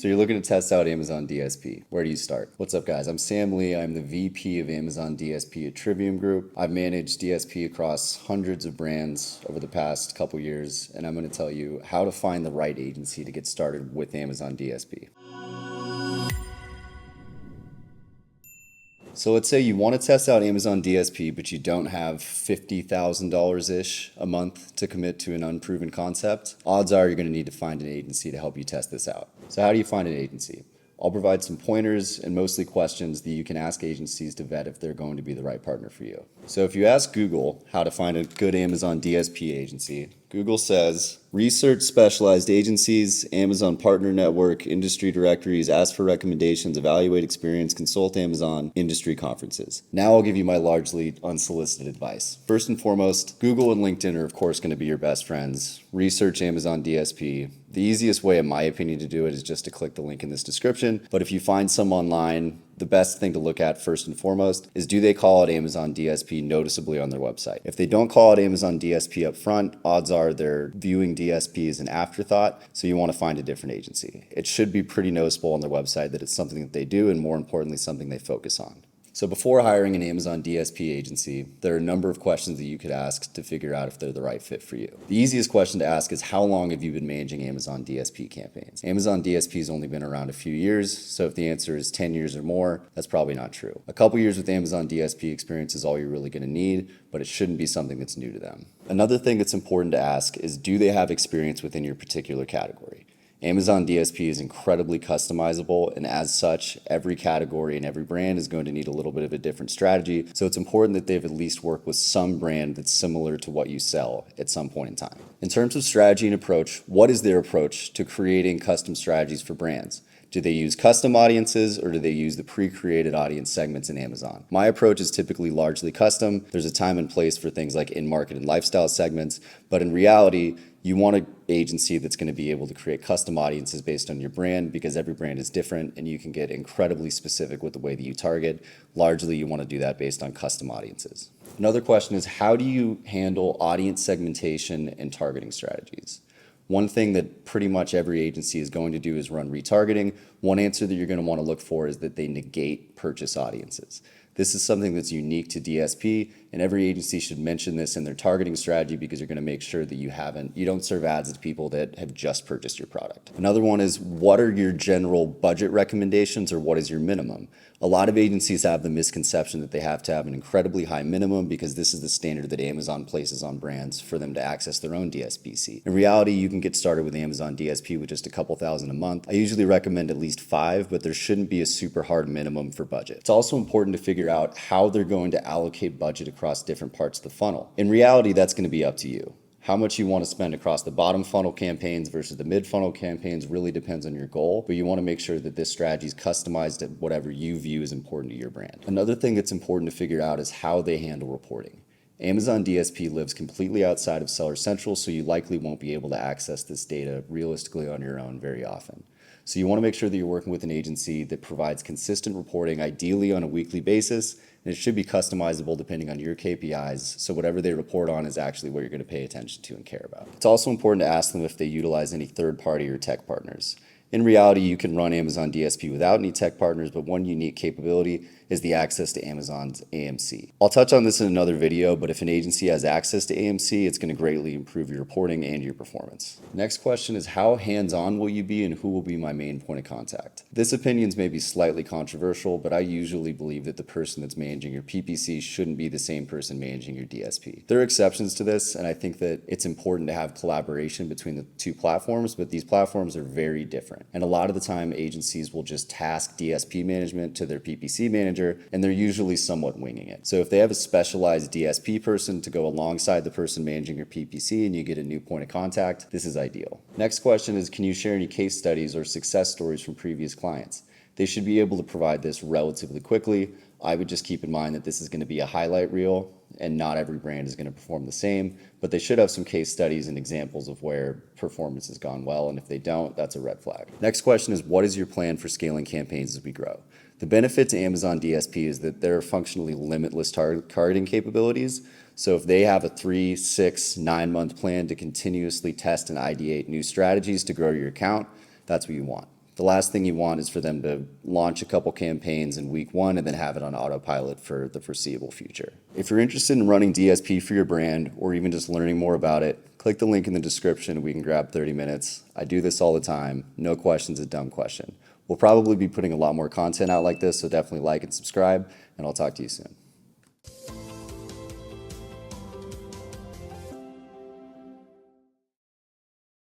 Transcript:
So you're looking to test out Amazon DSP. Where do you start? What's up, guys? I'm Sam Lee. I'm the VP of Amazon DSP at Trivium Group. I've managed DSP across hundreds of brands over the past couple years, and I'm going to tell you how to find the right agency to get started with Amazon DSP. So let's say you want to test out Amazon DSP, but you don't have $50,000-ish a month to commit to an unproven concept. Odds are you're going to need to find an agency to help you test this out. So how do you find an agency? I'll provide some pointers and mostly questions that you can ask agencies to vet if they're going to be the right partner for you. So if you ask Google how to find a good Amazon DSP agency, Google says, research specialized agencies, Amazon partner network, industry directories, ask for recommendations, evaluate experience, consult Amazon, industry conferences. Now I'll give you my largely unsolicited advice. First and foremost, Google and LinkedIn are of course going to be your best friends. Research Amazon DSP. The easiest way, in my opinion, to do it is just to click the link in this description. But if you find some online, the best thing to look at first and foremost is, do they call it Amazon DSP noticeably on their website? If they don't call it Amazon DSP up front, odds are they're viewing DSP as an afterthought, so you want to find a different agency. It should be pretty noticeable on their website that it's something that they do, and more importantly, something they focus on. So before hiring an Amazon DSP agency, there are a number of questions that you could ask to figure out if they're the right fit for you. The easiest question to ask is, how long have you been managing Amazon DSP campaigns? Amazon DSP has only been around a few years, so if the answer is 10 years or more, that's probably not true. A couple years with Amazon DSP experience is all you're really going to need, but it shouldn't be something that's new to them. Another thing that's important to ask is, do they have experience within your particular category? Amazon DSP is incredibly customizable, and as such, every category and every brand is going to need a little bit of a different strategy, so it's important that they've at least worked with some brand that's similar to what you sell at some point in time. In terms of strategy and approach, what is their approach to creating custom strategies for brands? Do they use custom audiences, or do they use the pre-created audience segments in Amazon? My approach is typically largely custom. There's a time and place for things like in-market and lifestyle segments, but in reality, you want an agency that's going to be able to create custom audiences based on your brand, because every brand is different and you can get incredibly specific with the way that you target. Largely, you want to do that based on custom audiences. Another question is, how do you handle audience segmentation and targeting strategies? One thing that pretty much every agency is going to do is run retargeting. One answer that you're going to want to look for is that they negate purchase audiences. This is something that's unique to DSP, and every agency should mention this in their targeting strategy, because you're going to make sure that you don't serve ads to people that have just purchased your product. Another one is, what are your general budget recommendations, or what is your minimum? A lot of agencies have the misconception that they have to have an incredibly high minimum, because this is the standard that Amazon places on brands for them to access their own DSP. In reality, you can get started with Amazon DSP with just a couple thousand a month. I usually recommend at least 5, but there shouldn't be a super hard minimum for budget. It's also important to figure out how they're going to allocate budget across different parts of the funnel. In reality, that's going to be up to you. How much you want to spend across the bottom funnel campaigns versus the mid funnel campaigns really depends on your goal, but you want to make sure that this strategy is customized to whatever you view as important to your brand. Another thing that's important to figure out is how they handle reporting. Amazon DSP lives completely outside of Seller Central, so you likely won't be able to access this data realistically on your own very often. So you want to make sure that you're working with an agency that provides consistent reporting, ideally on a weekly basis, and it should be customizable depending on your KPIs, so whatever they report on is actually what you're going to pay attention to and care about. It's also important to ask them if they utilize any third-party or tech partners. In reality, you can run Amazon DSP without any tech partners, but one unique capability is the access to Amazon's AMC. I'll touch on this in another video, but if an agency has access to AMC, it's going to greatly improve your reporting and your performance. Next question is, how hands-on will you be, and who will be my main point of contact? This opinion may be slightly controversial, but I usually believe that the person that's managing your PPC shouldn't be the same person managing your DSP. There are exceptions to this, and I think that it's important to have collaboration between the two platforms, but these platforms are very different. And a lot of the time, agencies will just task DSP management to their PPC manager, and they're usually somewhat winging it. So if they have a specialized DSP person to go alongside the person managing your PPC and you get a new point of contact, this is ideal. Next question is, can you share any case studies or success stories from previous clients? They should be able to provide this relatively quickly. I would just keep in mind that this is going to be a highlight reel, and not every brand is going to perform the same, but they should have some case studies and examples of where performance has gone well, and if they don't, that's a red flag. Next question is, what is your plan for scaling campaigns as we grow? The benefit to Amazon DSP is that there are functionally limitless targeting capabilities. So if they have a 3, 6, 9-month plan to continuously test and ideate new strategies to grow your account, that's what you want. The last thing you want is for them to launch a couple campaigns in week one and then have it on autopilot for the foreseeable future. If you're interested in running DSP for your brand or even just learning more about it, click the link in the description and we can grab 30 minutes. I do this all the time. No question's a dumb question. We'll probably be putting a lot more content out like this, so definitely like and subscribe, and I'll talk to you soon.